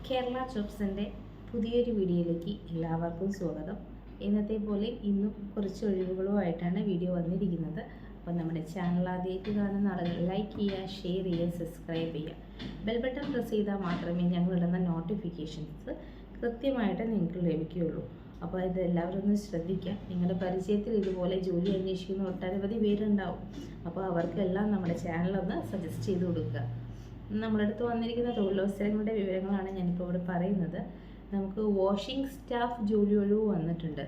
കേരള ജോബ്സിൻ്റെ പുതിയൊരു വീഡിയോയിലേക്ക് എല്ലാവർക്കും സ്വാഗതം. ഇന്നത്തെ പോലെ ഇന്നും കുറച്ച് ഒഴിവുകളുമായിട്ടാണ് വീഡിയോ വന്നിരിക്കുന്നത്. അപ്പോൾ നമ്മുടെ ചാനൽ ആദ്യമായിട്ട് കാണുന്ന ആളുകൾ ലൈക്ക് ചെയ്യുക, ഷെയർ ചെയ്യുക, സബ്സ്ക്രൈബ് ചെയ്യുക. ബെൽ ബട്ടൺ പ്രസ് ചെയ്താൽ മാത്രമേ ഞങ്ങളിടുന്ന നോട്ടിഫിക്കേഷൻസ് കൃത്യമായിട്ട് നിങ്ങൾക്ക് ലഭിക്കുകയുള്ളൂ. അപ്പോൾ ഇത് എല്ലാവരും ഒന്ന് ശ്രദ്ധിക്കുക. നിങ്ങളുടെ പരിചയത്തിൽ ഇതുപോലെ ജോലി അന്വേഷിക്കുന്ന ഒട്ടനവധി പേരുണ്ടാവും. അപ്പോൾ അവർക്കെല്ലാം നമ്മുടെ ചാനലൊന്ന് സജസ്റ്റ് ചെയ്ത് കൊടുക്കുക. നമ്മുടെ അടുത്ത് വന്നിരിക്കുന്ന തൊഴിലവസരങ്ങളുടെ വിവരങ്ങളാണ് ഞാനിപ്പോൾ ഇവിടെ പറയുന്നത്. നമുക്ക് വാഷിംഗ് സ്റ്റാഫ് ജോലി ഒഴിവ് വന്നിട്ടുണ്ട്.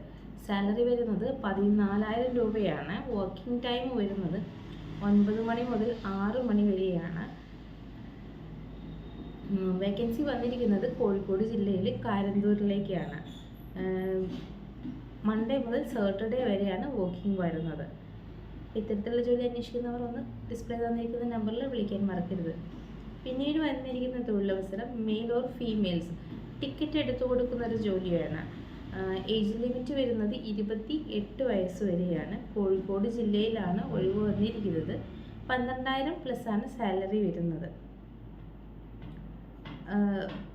സാലറി വരുന്നത് 14,000 രൂപയാണ്. വർക്കിംഗ് ടൈം വരുന്നത് 9 മണി മുതൽ 6 മണി വരെയാണ്. വേക്കൻസി വന്നിരിക്കുന്നത് കോഴിക്കോട് ജില്ലയിൽ കാരന്തൂരിലേക്കാണ്. മൺഡേ മുതൽ സാറ്റർഡേ വരെയാണ് വർക്കിംഗ് വരുന്നത്. ഇത്തരത്തിലുള്ള ജോലി അന്വേഷിക്കുന്നവർ ഒന്ന് ഡിസ്പ്ലേ തന്നിരിക്കുന്ന നമ്പറിൽ വിളിക്കാൻ മറക്കരുത്. പിന്നീട് വന്നിരിക്കുന്ന തൊഴിലവസരം മെയിൽ ഓർ ഫീമെയിൽസ് ടിക്കറ്റ് എടുത്തു കൊടുക്കുന്ന ഒരു ജോലിയാണ്. ഏജ് ലിമിറ്റ് വരുന്നത് 28 വയസ്സ് വരെയാണ്. കോഴിക്കോട് ജില്ലയിലാണ് ഒഴിവ് വന്നിരിക്കുന്നത്. 12,000 പ്ലസ് ആണ് സാലറി വരുന്നത്.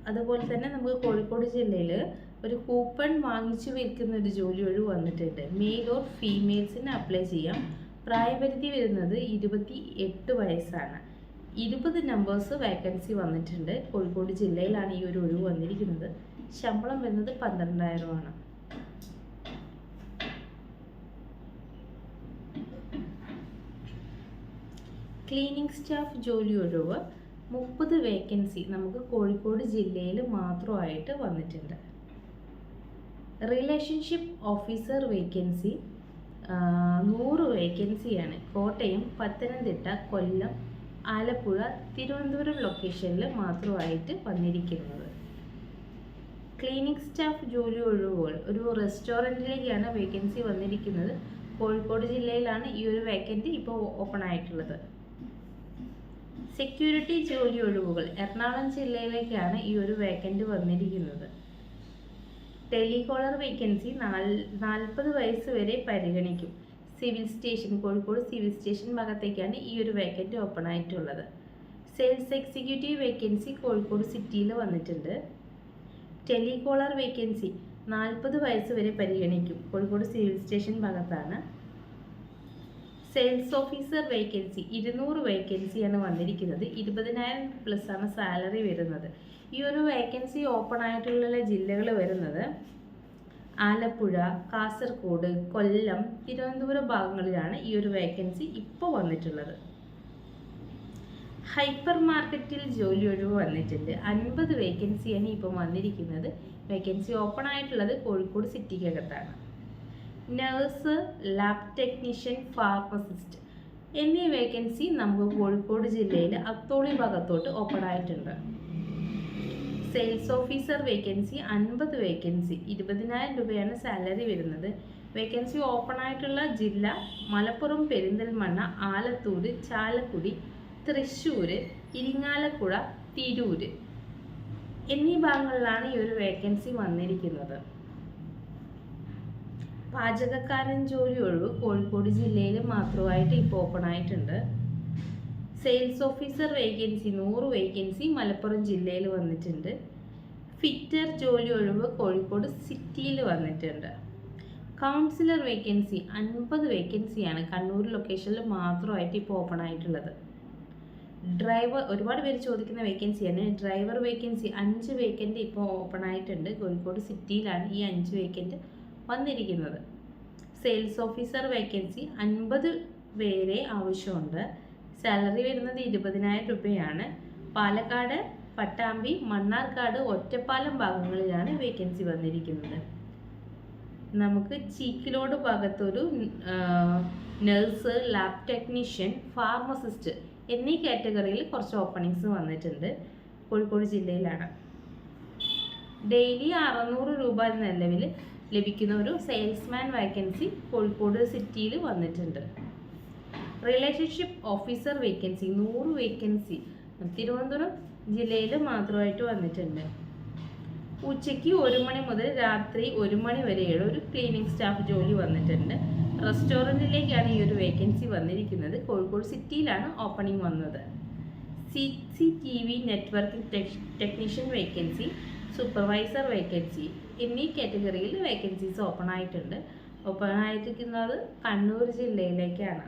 അതുപോലെ തന്നെ നമുക്ക് കോഴിക്കോട് ജില്ലയിൽ ഒരു കൂപ്പൺ വാങ്ങിച്ചു വിൽക്കുന്ന ഒരു ജോലി ഒഴിവ് വന്നിട്ടുണ്ട്. മെയിൽ ഓർ ഫീമെയിൽസിന് അപ്ലൈ ചെയ്യാം. പ്രായപരിധി വരുന്നത് 28 വയസ്സാണ്. 20 നമ്പേഴ്സ് വേക്കൻസി വന്നിട്ടുണ്ട്. കോഴിക്കോട് ജില്ലയിലാണ് ഈ ഒരു ഒഴിവ് വന്നിരിക്കുന്നത്. ശമ്പളം വരുന്നത് 12,000 ആണ്. ക്ലീനിങ് സ്റ്റാഫ് ജോലി ഒഴിവ് 30 വേക്കൻസി നമുക്ക് കോഴിക്കോട് ജില്ലയിൽ മാത്രമായിട്ട് വന്നിട്ടുണ്ട്. റിലേഷൻഷിപ്പ് ഓഫീസർ വേക്കൻസി 100 വേക്കൻസിയാണ്. കോട്ടയം, പത്തനംതിട്ട, കൊല്ലം, ആലപ്പുഴ, തിരുവനന്തപുരം ലൊക്കേഷനിൽ മാത്രമായിട്ട് വന്നിരിക്കുന്നത്. ക്ലീനിങ് സ്റ്റാഫ് ജോലി ഒഴിവുകൾ ഒരു റെസ്റ്റോറൻറ്റിലേക്കാണ് വേക്കൻസി വന്നിരിക്കുന്നത്. കോഴിക്കോട് ജില്ലയിലാണ് ഈ ഒരു വേക്കൻസി ഇപ്പോൾ ഓപ്പൺ ആയിട്ടുള്ളത്. സെക്യൂരിറ്റി ജോലി ഒഴിവുകൾ എറണാകുളം ജില്ലയിലേക്കാണ് ഈ ഒരു വേക്കൻസി വന്നിരിക്കുന്നത്. ടെലികോളർ വേക്കൻസി 40 വയസ്സ് വരെ പരിഗണിക്കും. Civil station, Kozhikode civil station ഭാഗത്തേക്കാണ് ഈ ഒരു വേക്കൻസി ഓപ്പൺ ആയിട്ടുള്ളത്. സെയിൽസ് എക്സിക്യൂട്ടീവ് വേക്കൻസി കോഴിക്കോട് സിറ്റിയിൽ വന്നിട്ടുണ്ട്. ടെലികോളർ വേക്കൻസി 40 വയസ്സ് വരെ പരിഗണിക്കും. കോഴിക്കോട് സിവിൽ സ്റ്റേഷൻ ഭാഗത്താണ്. സെയിൽസ് ഓഫീസർ വേക്കൻസി 200 വേക്കൻസിയാണ് വന്നിരിക്കുന്നത്. 20,000 പ്ലസ് ആണ് സാലറി വരുന്നത്. ഈ ഒരു വേക്കൻസി ഓപ്പൺ ആയിട്ടുള്ള ജില്ലകൾ വരുന്നത് ആലപ്പുഴ, കാസർഗോഡ്, കൊല്ലം, തിരുവനന്തപുരം ഭാഗങ്ങളിലാണ് ഈ ഒരു വേക്കൻസി ഇപ്പോൾ വന്നിട്ടുള്ളത്. ഹൈപ്പർ മാർക്കറ്റിൽ ജോലി ഒഴിവ് വന്നിട്ടുണ്ട്. 50 വേക്കൻസിയാണ് ഇപ്പോൾ വന്നിരിക്കുന്നത്. വേക്കൻസി ഓപ്പൺ ആയിട്ടുള്ളത് കോഴിക്കോട് സിറ്റിക്കകത്താണ്. നഴ്സ്, ലാബ് ടെക്നീഷ്യൻ, ഫാർമസിസ്റ്റ് എന്നീ വേക്കൻസി നമുക്ക് കോഴിക്കോട് ജില്ലയിൽ അത്തോളി ഭാഗത്തോട്ട് ഓപ്പൺ ആയിട്ടുണ്ട്. സെയിൽസ് ഓഫീസർ വേക്കൻസി 50 വേക്കൻസി 20,000 രൂപയാണ് സാലറി വരുന്നത്. വേക്കൻസി ഓപ്പൺ ആയിട്ടുള്ള ജില്ല മലപ്പുറം, പെരിന്തൽമണ്ണ, ആലത്തൂർ, ചാലക്കുടി, തൃശ്ശൂർ, ഇരിങ്ങാലക്കുട, തിരൂർ എന്നീ ഭാഗങ്ങളിലാണ് ഈ ഒരു വേക്കൻസി വന്നിരിക്കുന്നത്. പാചകക്കാരൻ ജോലി ഒഴിവ് കോഴിക്കോട് ജില്ലയിൽ മാത്രമായിട്ട് ഇപ്പോൾ ഓപ്പൺ ആയിട്ടുണ്ട്. Sales officer vacancy 100 vacancy Malappuram ജില്ലയിൽ വന്നിട്ടുണ്ട്. ഫിറ്റർ ജോലി ഒഴിവ് കോഴിക്കോട് സിറ്റിയിൽ വന്നിട്ടുണ്ട്. കൗൺസിലർ വേക്കൻസി 50 വേക്കൻസിയാണ് കണ്ണൂർ ലൊക്കേഷനിൽ മാത്രമായിട്ട് ഇപ്പോൾ ഓപ്പൺ ആയിട്ടുള്ളത്. ഡ്രൈവർ ഒരുപാട് പേര് ചോദിക്കുന്ന വേക്കൻസിയാണ്. ഡ്രൈവർ വേക്കൻസി 5 വേക്കൻറ്റ് ഇപ്പോൾ ഓപ്പൺ ആയിട്ടുണ്ട്. കോഴിക്കോട് സിറ്റിയിലാണ് ഈ 5 വേക്കൻറ്റ് വന്നിരിക്കുന്നത്. സെയിൽസ് ഓഫീസർ വേക്കൻസി 50 പേരെ ആവശ്യമുണ്ട്. സാലറി വരുന്നത് 20,000 രൂപയാണ്. പാലക്കാട്, പട്ടാമ്പി, മണ്ണാർക്കാട്, ഒറ്റപ്പാലം ഭാഗങ്ങളിലാണ് വേക്കൻസി വന്നിരിക്കുന്നത്. നമുക്ക് ചീക്കിലോട് ഭാഗത്തൊരു നഴ്സ്, ലാബ് ടെക്നീഷ്യൻ, ഫാർമസിസ്റ്റ് എന്നീ കാറ്റഗറിയിൽ കുറച്ച് ഓപ്പണിങ്സ് വന്നിട്ടുണ്ട്. കോഴിക്കോട് ജില്ലയിലാണ്. ഡെയിലി 600 രൂപ നിലവിൽ ലഭിക്കുന്ന ഒരു സെയിൽസ്മാൻ വേക്കൻസി കോഴിക്കോട് സിറ്റിയിൽ വന്നിട്ടുണ്ട്. Relationship officer vacancy 100 vacancy Thiruvananthapuram ജില്ലയിൽ മാത്രമായിട്ട് വന്നിട്ടുണ്ട്. ഉച്ചയ്ക്ക് 1 മണി മുതൽ രാത്രി 1 മണി വരെയുള്ള ഒരു ക്ലീനിങ് സ്റ്റാഫ് ജോലി വന്നിട്ടുണ്ട്. റെസ്റ്റോറൻറ്റിലേക്കാണ് ഈ ഒരു വേക്കൻസി വന്നിരിക്കുന്നത്. കോഴിക്കോട് സിറ്റിയിലാണ് ഓപ്പണിംഗ് വന്നത്. CCTV networking technician vacancy, supervisor vacancy എന്നീ കാറ്റഗറിയിൽ വേക്കൻസീസ് ഓപ്പൺ ആയിട്ടുണ്ട്. ഓപ്പൺ ആയിരിക്കുന്നത് കണ്ണൂർ ജില്ലയിലേക്കാണ്.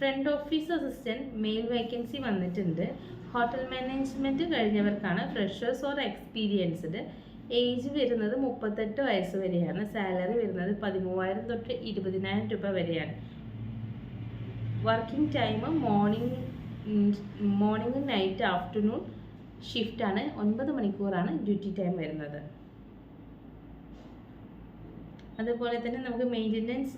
Front office assistant male vacancy വന്നിട്ടുണ്ട്. ഹോട്ടൽ മാനേജ്മെൻറ്റ് കഴിഞ്ഞവർക്കാണ്. Freshers or experienced. ഏജ് വരുന്നത് 38 വയസ്സ് വരെയാണ്. സാലറി വരുന്നത് 13,000 തൊട്ട് 20,000 രൂപ വരെയാണ്. Working time morning night afternoon ഷിഫ്റ്റാണ്. 9 മണിക്കൂറാണ് ഡ്യൂട്ടി ടൈം വരുന്നത്. അതുപോലെ തന്നെ നമുക്ക് മെയിൻ്റനൻസ്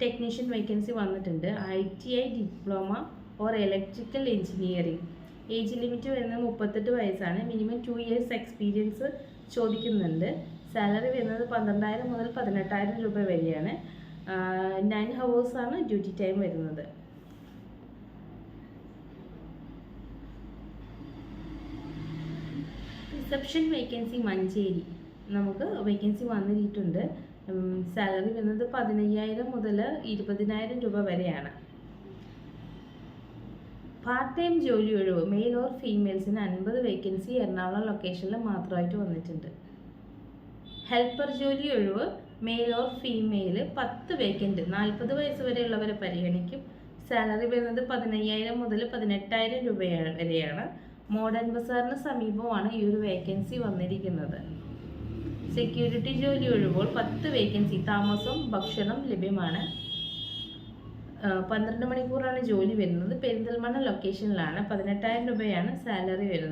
ടെക്നീഷ്യൻ വേക്കൻസി വന്നിട്ടുണ്ട്. ITI diploma or electrical engineering. Age limit വരുന്നത് 38 വയസ്സാണ്. മിനിമം 2 ഇയേഴ്സ് എക്സ്പീരിയൻസ് ചോദിക്കുന്നുണ്ട്. സാലറി വരുന്നത് 12,000 മുതൽ 18,000 രൂപ വരെയാണ്. 9 ഹവേഴ്സാണ് ഡ്യൂട്ടി ടൈം വരുന്നത്. റിസപ്ഷൻ വേക്കൻസി മഞ്ചേരി നമുക്ക് വേക്കൻസി വന്നിട്ടുണ്ട്. സാലറി വരുന്നത് 15,000 മുതൽ 20,000 രൂപ വരെയാണ്. പാർട്ട് ടൈം ജോലി ഒഴിവ് മെയിൽ ഓർ ഫീമെയിൽസിന് 50 വേക്കൻസി എറണാകുളം ലൊക്കേഷനിൽ മാത്രമായിട്ട് വന്നിട്ടുണ്ട്. ഹെൽപ്പർ ജോലി ഒഴിവ് മെയിൽ ഓർ ഫീമെയിൽ 10 വേക്കൻറ്റ് 40 വയസ്സ് വരെയുള്ളവരെ പരിഗണിക്കും. സാലറി വരുന്നത് 15,000 മുതൽ 18,000 രൂപ വരെയാണ്. മോഡേൺ ബസാറിന് സമീപമാണ് ഈ ഒരു വേക്കൻസി വന്നിരിക്കുന്നത്. സെക്യൂരിറ്റി ജോലി ഒഴിവുകൾ 10 വേക്കൻസി. താമസവും ഭക്ഷണം ലഭ്യമാണ്. 12 മണിക്കൂറാണ് ജോലി വരുന്നത്. പെരിന്തൽമണ്ണ ലൊക്കേഷനിലാണ്. 18,000 രൂപയാണ് സാലറി വരുന്നത്.